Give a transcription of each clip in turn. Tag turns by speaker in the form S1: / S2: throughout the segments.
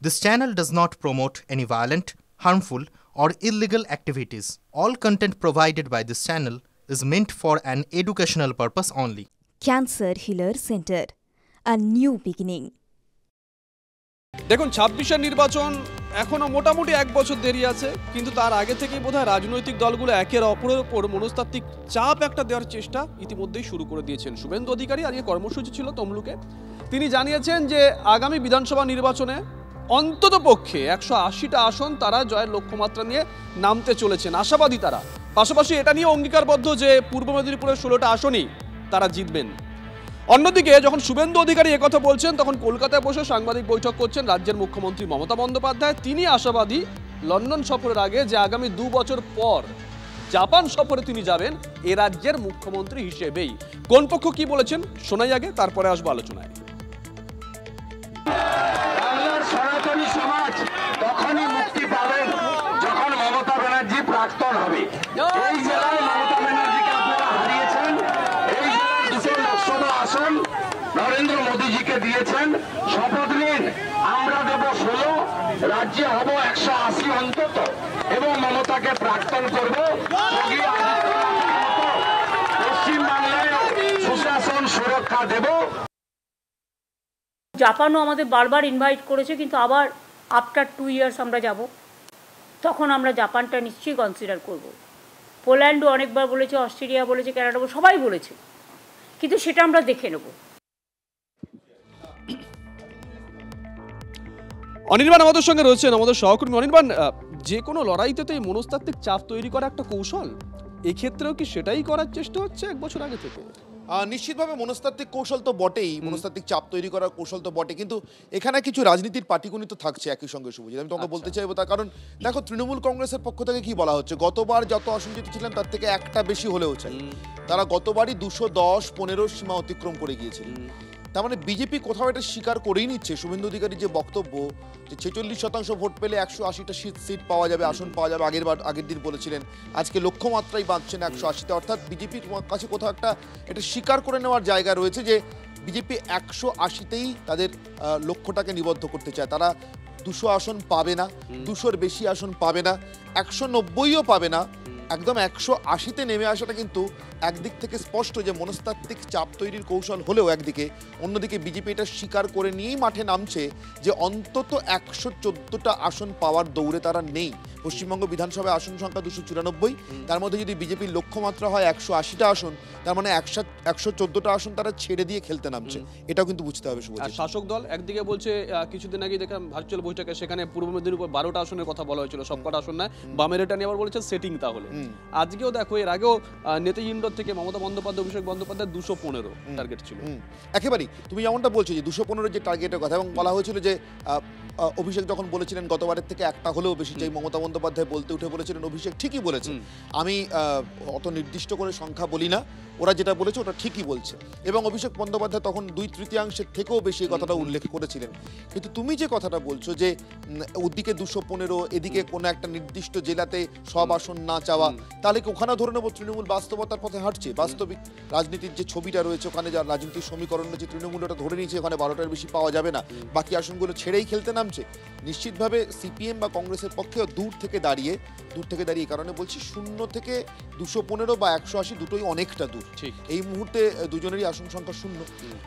S1: This channel does not promote any violent, harmful, or illegal activities. All content provided by this channel is meant for an educational purpose only.
S2: Cancer Healer Center, a new beginning.
S3: দেখুন ২৬-এর নির্বাচন এখনো মোটামুটি এক বছর দেরি আছে, কিন্তু তার আগে থেকেই বোধহয় রাজনৈতিক দলগুলো একের অপরের ওপর মনস্তাত্ত্বিক চাপ একটা দেওয়ার চেষ্টা ইতিমধ্যেই শুরু করে দিয়েছেন। শুভেন্দু অধিকারী আজকে কর্মসূচি ছিল তমলুকে, তিনি জানিয়েছেন যে আগামী বিধানসভা নির্বাচনে অন্তত পক্ষে ১৮০টা আসন তারা জয়ের লক্ষ্যমাত্রা নিয়ে নামতে চলেছেন, আশাবাদী তারা। পাশাপাশি এটা নিয়ে অঙ্গীকারবদ্ধ যে পূর্ব মেদিনীপুরের ১৬টা আসনই তারা জিতবেন। অন্যদিকে যখন শুভেন্দু অধিকারী একথা বলছেন, তখন কলকাতায় বসে সাংবাদিক বৈঠক করছেন রাজ্যের মুখ্যমন্ত্রী মমতা বন্দ্যোপাধ্যায়। তিনি আশাবাদী লন্ডন সফরের আগে যে আগামী ২ বছর পর জাপান সফরে তিনি যাবেন এ রাজ্যের মুখ্যমন্ত্রী হিসেবেই। কোন পক্ষ কি বলেছেন শোনাই আগে, তারপরে আসবো আলোচনায়।
S4: বাংলার সনাতনী সমাজ তখনই মুক্তি পাবেন যখন মমতা ব্যানার্জি প্রাক্তন হবে। এই জেলায় মমতা ব্যানার্জিকে আপনারা হারিয়েছেন, এই জেলার ২০০ লোকসভা আসন নরেন্দ্র মোদীজিকে দিয়েছেন। শপথ নিন, আমরা দেব ১৬, রাজ্যে হব ১৮০ অন্তত, এবং মমতাকে প্রাক্তন করব। পশ্চিমবাংলায় সুশাসন সুরক্ষা দেব।
S5: জাপানও আমাদের বারবার ইনভাইট করেছে, কিন্তু আবার আফটার 2 ইয়ার্স আমরা যাব, তখন আমরা জাপানটা নিশ্চয়ই কনসিডার করব। পোল্যান্ডও অনেকবার বলেছে, অস্ট্রেলিয়া বলেছে, কানাডা সবাই বলেছে, কিন্তু সেটা আমরা দেখে নেব।
S3: অনির্বাণ আমাদের সঙ্গে রয়েছেন, আমাদের সহকর্মী। অনির্বাণ, যে কোনো লড়াইতে তো এই মনস্তাত্ত্বিক চাপ তৈরি করা একটা কৌশল, এক্ষেত্রেও কি সেটাই করার চেষ্টা হচ্ছে 1 বছর আগে থেকে?
S6: নিশ্চিতভাবে মনস্তাত্ত্বিক কৌশল তো বটেই, মনস্তাত্ত্বিক চাপ তৈরি করার কৌশল তো বটে, কিন্তু এখানে কিছু রাজনীতির পাটিগণিত থাকছে একই সঙ্গে। শুভজিৎ, আমি তোমাকে বলতে চাইবো, তার কারণ দেখো তৃণমূল কংগ্রেসের পক্ষ থেকে কি বলা হচ্ছে, গতবার যত আসন জিতেছিলেন তার থেকে একটা বেশি হলেও চাই। তারা গতবারই 210-15 সীমা অতিক্রম করে গিয়েছিলেন। তার মানে বিজেপি কোথাও এটা স্বীকার করেই নিচ্ছে। শুভেন্দু অধিকারীর যে বক্তব্য যে 46% ভোট পেলে 180টা সিট পাওয়া যাবে, আসন পাওয়া যাবে, আগের দিন বলেছিলেন, আজকে লক্ষ্যমাত্রাই বাঁধছেন 180তে। অর্থাৎ বিজেপির কাছে কোথাও একটা এটা স্বীকার করে নেওয়ার জায়গা রয়েছে যে বিজেপি 180তেই তাদের লক্ষ্যটাকে নিবদ্ধ করতে চায়। তারা 200 আসন পাবে না, 200-র বেশি আসন পাবে না, 190ও পাবে না। একদম 180তে নেমে আসাটা কিন্তু একদিক থেকে স্পষ্ট যে মনস্তাত্ত্বিক চাপ তৈরির কৌশল হলেও একদিকে, অন্যদিকে বিজেপি এটা স্বীকার করে নিয়েই মাঠে নামছে যে অন্তত 114টা আসন পাওয়ার দৌড়ে তারা নেই। পশ্চিমবঙ্গ বিধানসভায় আসন সংখ্যা 294, তার মধ্যে যদি বিজেপির লক্ষ্যমাত্রা হয় 180টা আসন, তার মানে 114টা আসন তারা ছেড়ে দিয়ে খেলতে নামছে। এটাও কিন্তু বুঝতে হবে।
S3: আর শাসক দল একদিকে বলছে, কিছুদিন আগে দেখলাম ভার্চুয়াল বৈঠকে, সেখানে পূর্ব মেদিনীপুর 12টা আসনের কথা বলা হয়েছিল, সবকটা আসন নয়, বামের এটা নিয়ে আবার বলেছে সেটিং। তাহলে আজকেও দেখো, এর আগেও নেতাজি ইন্ডোর থেকে মমতা বন্দ্যোপাধ্যায়, অভিষেক বন্দ্যোপাধ্যায় 215 টার্গেট ছিল।
S6: একেবারেই তুমি যেমনটা বলছো যে 215 যে টার্গেটের কথা, এবং বলা হয়েছিল যে অভিষেক যখন বলেছিলেন গতবারের থেকে একটা হলেও বেশি চাই, মমতা বন্দ্যোপাধ্যায় বলতে উঠে বলেছিলেন, অভিষেক ঠিকই বলেছেন, আমি অত নির্দিষ্ট করে সংখ্যা বলি না, ওরা যেটা বলেছে ওটা ঠিকই বলছে। এবং অভিষেক বন্দ্যোপাধ্যায় তখন 2/3 থেকেও বেশি এই কথাটা উল্লেখ করেছিলেন। কিন্তু তুমি যে কথাটা বলছো যে ওদিকে 215, এদিকে কোনো একটা নির্দিষ্ট জেলাতে সব আসন না চাওয়া, তাহলে কি ওখানে ধরে নেবো তৃণমূল বাস্তবতার পথে হাঁটছে? বাস্তবিক রাজনীতির যে ছবিটা রয়েছে, ওখানে যা রাজনীতির সমীকরণ রয়েছে, তৃণমূল ওটা ধরে নিয়েছে ওখানে 12টার বেশি পাওয়া যাবে না, বাকি আসনগুলো ছেড়েই খেলতে নামছে। নিশ্চিতভাবে সিপিএম বা কংগ্রেসের পক্ষেও দূর থেকে দাঁড়িয়ে এই কারণে বলছি, 0 থেকে 215 বা 180 দুটোই অনেকটা দূর। এই মুহূর্তে দুজনেরই আসন সংখ্যা 0,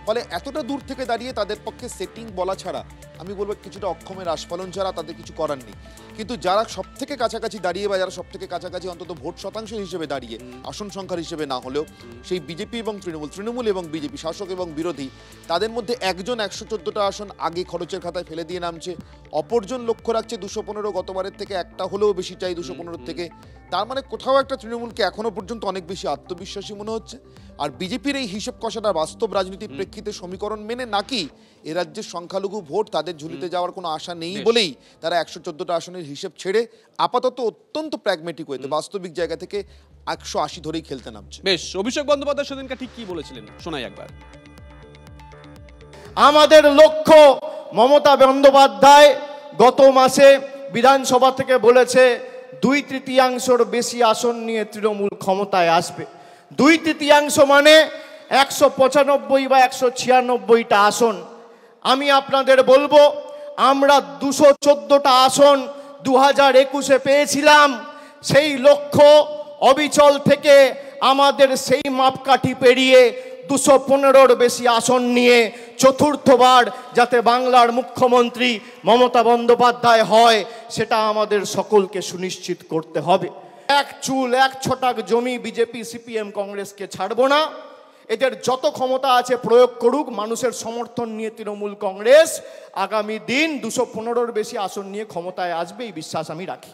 S6: ফলে এতটা দূর থেকে দাঁড়িয়ে তাদের পক্ষে সেটিং বলা ছাড়া, আমি বলবো কিছুটা অক্ষমের আস্ফালন ছাড়া তাদের কিছু করার নেই। কিন্তু যারা সব থেকে কাছাকাছি দাঁড়িয়ে, বা যারা সব থেকে কাছাকাছি অন্তত ভোট শতাংশ হিসেবে দাঁড়িয়ে, আসন সংখ্যার হিসেবে না হলেও, সেই বিজেপি এবং তৃণমূল এবং বিজেপি, শাসক এবং বিরোধী, তাদের মধ্যে একজন 114টা আসন আগে খরচের খাতায় ফেলে দিয়ে নামছে, অপরজন লক্ষ্য রাখছে 215, গতবারের থেকে একটা হলেও বেশি চাই 215 থেকে। তার মানে কোথাও একটা তৃণমূলকে এখনো পর্যন্ত অনেক বেশি আত্মবিশ্বাসী মনে হচ্ছে। আর বিজেপির এই হিসেব কষাটা বাস্তব রাজনীতির প্রেক্ষিতে সমীকরণ মেনে নাকি এ রাজ্যের সংখ্যালঘু ভোট তাদের ঝুলিতে যাওয়ার কোনো আশা নেই বলেই তারা 114টা আসনের হিসেব ছেড়ে আপাতত অত্যন্ত প্র্যাগমেটিক হইতে বাস্তবিক জায়গা থেকে 180 ধরেই খেলতে নামছে।
S3: বেশ, অভিষেক বন্দ্যোপাধ্যায় সেদিনকে ঠিক কি বলেছিলেন শোনাই একবার।
S7: আমাদের লক্ষ্য, মমতা বন্দ্যোপাধ্যায় গত মাসে বিধানসভা থেকে বলেছে 2/3 বেশি আসন নিয়ে তৃণমূল ক্ষমতায় আসবে। 2/3 মানে 195 বা 196টা আসন। আমি আপনাদের বলবো, আমরা 214টা আসন 2021-এ পেয়েছিলাম। সেই লক্ষ্য অবিচল থেকে আমাদের সেই মাপকাঠি পেরিয়ে 215-র বেশি আসন নিয়ে চতুর্থবার যাতে বাংলার মুখ্যমন্ত্রী মমতা বন্দ্যোপাধ্যায় হয়, সেটা আমাদের সকলকে সুনিশ্চিত করতে হবে। এক চুল এক ছটাক জমি বিজেপি সিপিএম কংগ্রেসকে ছাড়বো না। এদের যত ক্ষমতা আছে প্রয়োগ করুক, মানুষের সমর্থন নিয়ে তৃণমূল কংগ্রেস আগামী দিন 215-র বেশি আসন নিয়ে ক্ষমতায় আসবে, এই বিশ্বাস আমি রাখি।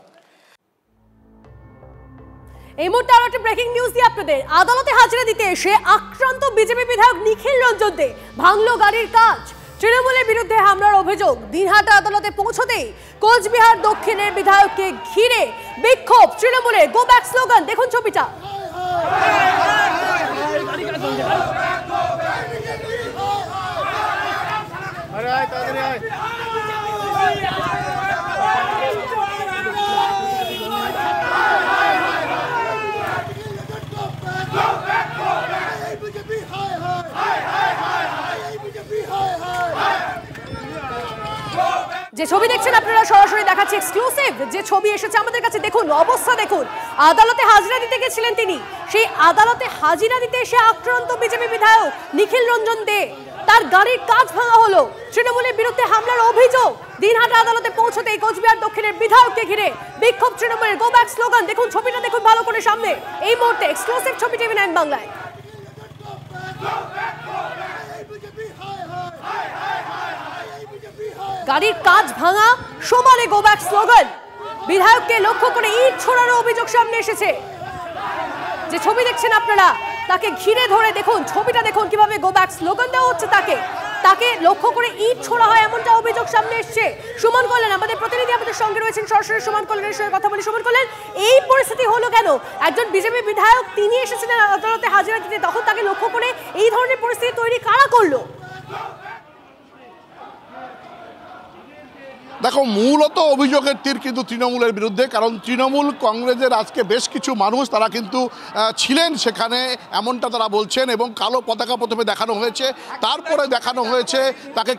S8: এই মুহূর্তে আরো একটা ব্রেকিং নিউজ দিয়ে আপনাদের। আদালতে হাজিরা দিতে এসে আক্রান্ত বিজেপি বিধায়ক নিখিল রঞ্জন দে ভাঙলো গাড়ির কাঁচ। তৃণমূলের বিরুদ্ধে হামলার অভিযোগ। দিনহাটা আদালতে পৌঁছতেই কোচবিহার দক্ষিণের বিধায়ককে ঘিরে বিক্ষোভ তৃণমূলের। গো ব্যাক স্লোগান, দেখুন ছবিটা। যে ছবি দেখছেন আপনারা সরাসরি দেখাচ্ছি, এক্সক্লুসিভ যে ছবি এসেছে আমাদের কাছে। দেখুন অবস্থা, দেখুন আদালতে হাজিরা দিতে গেছিলেন তিনি, সেই আদালতে হাজিরা দিতে এসে আক্রান্ত বিজেপি বিধায়ক নিখিল রঞ্জন দে, তার গাড়ির কাঁচ ভাঙা হলো। তৃণমূলের বিরুদ্ধে হামলার অভিযোগ। দিনহাটা আদালতে পৌঁছতেই কোচবিহার দক্ষিণের বিধায়ককে ঘিরে বিক্ষোভ তৃণমূলের। গো ব্যাক স্লোগান, দেখুন ছবিটা, দেখুন ভালো করে সামনে এই মুহূর্তে। এক্সক্লুসিভ ছবি টিভি 9 বাংলায়। গাড়ির কাঁচ ভাঙা, সমানে গো ব্যাক স্লোগান। বিধায়ককে লক্ষ্য করে ইট ছোড়ার অভিযোগ সামনে এসেছে। যে ছবি দেখছেন আপনারা, তাকে ঘিরে ধরে দেখুন ছবিটা, দেখুন কিভাবে গো ব্যাক স্লোগান দেওয়া হচ্ছে, তাকে লক্ষ্য করে ইট ছোড়া হয় এমনটা অভিযোগ সামনে এসছে। সুমন কল্যাণ আমাদের প্রতিনিধি আমাদের সঙ্গে রয়েছেন সরাসরি। সুমন কল্যাণের সঙ্গে কথা বলি। সুমন কল্যাণ, এই পরিস্থিতি হলো কেন? একজন বিজেপি বিধায়ক তিনি এসেছিলেন আদালতে হাজিরা দিতে, তখন তাকে লক্ষ্য করে এই ধরনের পরিস্থিতি তৈরি কারা করলো?
S9: দেখো, মূলত অভিযোগের তীর কিন্তু তৃণমূলের বিরুদ্ধে, কারণ তৃণমূল কংগ্রেসের আজকে বেশ কিছু মানুষ তারা কিন্তু ছিলেন সেখানে, এমনটা তারা বলছেন। এবং কালো পতাকা প্রথমে দেখানো হয়েছে, তারপরে দেখানো হয়েছে তাকে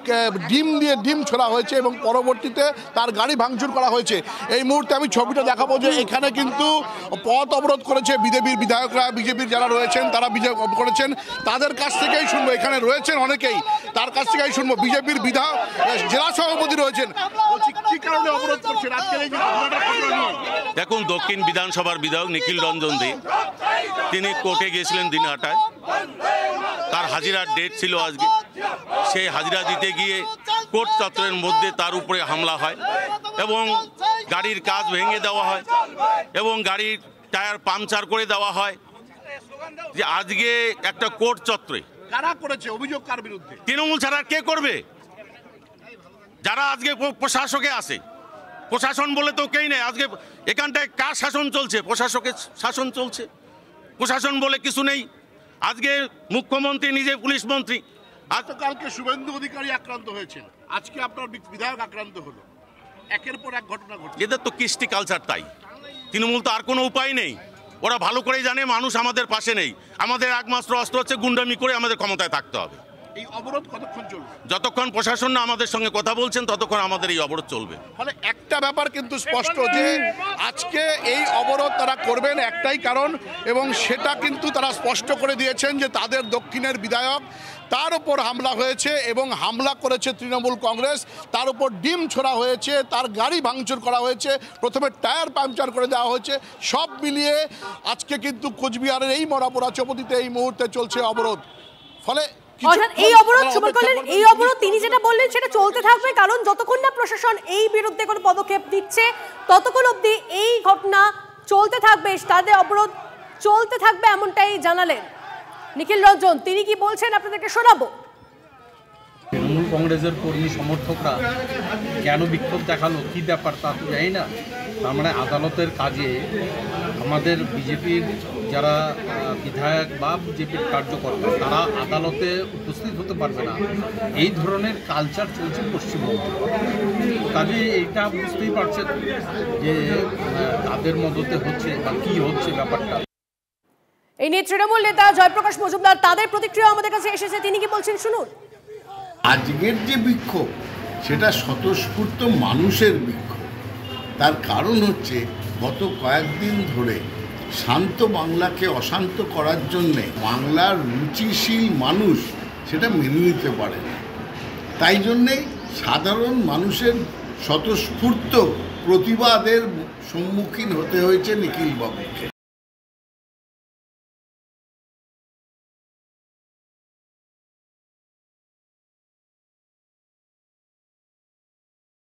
S9: ডিম ছোড়া হয়েছে এবং পরবর্তীতে তার গাড়ি ভাঙচুর করা হয়েছে। এই মুহূর্তে আমি ছবিটা দেখাবো যে এখানে কিন্তু পথ অবরোধ করেছে বিজেপির বিধায়করা, বিজেপির যারা রয়েছেন তারা করেছেন। তাদের কাছ থেকেই শুনবো, এখানে রয়েছেন অনেকেই, তার কাছ থেকেই শুনবো। বিজেপির বিধায়ক জেলা সভাপতি রয়েছেন,
S10: দেখুন দক্ষিণ বিধানসভার বিধায়ক নিখিল রঞ্জন দে তিনি কোর্টে গিয়েছিলেন দিনহাটায়, তার হাজিরার ডেট ছিল আজকে। সেই হাজিরা দিতে গিয়ে কোর্ট চত্বরের মধ্যে তার উপরে হামলা হয় এবং গাড়ির কাঁচ ভেঙে দেওয়া হয় এবং গাড়ির টায়ার পাংচার করে দেওয়া হয়। যে আজকে একটা কোর্ট চত্বরে
S9: কারা করেছে, অভিযোগ কার বিরুদ্ধে?
S10: তৃণমূল ছাড়া কে করবে? যারা আজকে প্রশাসকে আসে, প্রশাসন বলে তো কেই নেই। আজকে এখানটায় কার শাসন চলছে? প্রশাসকের শাসন চলছে, প্রশাসন বলে কিছু নেই। আজকে মুখ্যমন্ত্রী নিজে পুলিশ মন্ত্রী।
S9: কালকে শুভেন্দু অধিকারী আক্রান্ত হয়েছিল, আজকে আপনার বিধায়ক আক্রান্ত হলো, একের পর এক ঘটনা ঘটছে।
S10: এদের তো কৃষ্টি কালচার তাই। তৃণমূল তো আর কোনো উপায় নেই, ওরা ভালো করেই জানে মানুষ আমাদের পাশে নেই। আমাদের একমাত্র অস্ত্র হচ্ছে গুন্ডামি করে আমাদের ক্ষমতায় থাকতে হবে।
S9: এই অবরোধ কতক্ষণ চলবে?
S10: যতক্ষণ প্রশাসন না আমাদের সঙ্গে কথা বলছেন ততক্ষণ আমাদের এই অবরোধ চলবে।
S9: ফলে একটা ব্যাপার কিন্তু স্পষ্ট যে আজকে এই অবরোধ তারা করবেন একটাই কারণ, এবং সেটা কিন্তু তারা স্পষ্ট করে দিয়েছেন যে তাদের দক্ষিণের বিধায়ক, তার উপর হামলা হয়েছে এবং হামলা করেছে তৃণমূল কংগ্রেস, তার উপর ডিম ছোড়া হয়েছে, তার গাড়ি ভাঙচুর করা হয়েছে, প্রথমে টায়ার পাংচার করে দেওয়া হয়েছে। সব মিলিয়ে আজকে কিন্তু কোচবিহারের এই মরাপোড়া চৌপতিতে এই মুহূর্তে চলছে অবরোধ। ফলে
S8: এই অবরোধ, সুমন কল্যাণ, এই অবরোধ তিনি যেটা বললেন সেটা চলতে থাকবে, কারণ যতক্ষণ না প্রশাসন এই বিরুদ্ধে কোনো পদক্ষেপ দিচ্ছে ততক্ষণ অবধি এই ঘটনা চলতে থাকবে, তাদের অবরোধ চলতে থাকবে, এমনটাই জানালেন নিখিল রঞ্জন। তিনি কি বলছেন আপনাদেরকে শোনাবো।
S11: তৃণমূল কংগ্রেসের কর্মী সমর্থকরা কেন বিক্ষোভ দেখালো, কি ব্যাপার তা তো জানি না। তার মানে আদালতের কাজে আমাদের বিজেপির যারা বিধায়ক বা বিজেপির কার্যকর্তা তারা আদালতে উপস্থিত হতে পারবে না, এই ধরনের কালচার চলছে পশ্চিমবঙ্গে। কাজে এইটা বুঝতেই পারছেন যে তাদের মদতে হচ্ছে বা কী হচ্ছে ব্যাপারটা।
S8: এই নিয়ে তৃণমূল নেতা জয়প্রকাশ মজুমদার, তাদের প্রতিক্রিয়া আমাদের কাছে এসেছে, তিনি কি বলছেন শুনুন।
S12: আজকের যে বিক্ষোভ সেটা স্বতঃস্ফূর্ত মানুষের বিক্ষোভ। তার কারণ হচ্ছে গত কয়েকদিন ধরে শান্ত বাংলাকে অশান্ত করার জন্যে বাংলার রুচিশীল মানুষ সেটা মেনে নিতে পারে না। তাই জন্যেই সাধারণ মানুষের স্বতঃস্ফূর্ত প্রতিবাদের সম্মুখীন হতে হয়েছে নিখিলবাবুকে।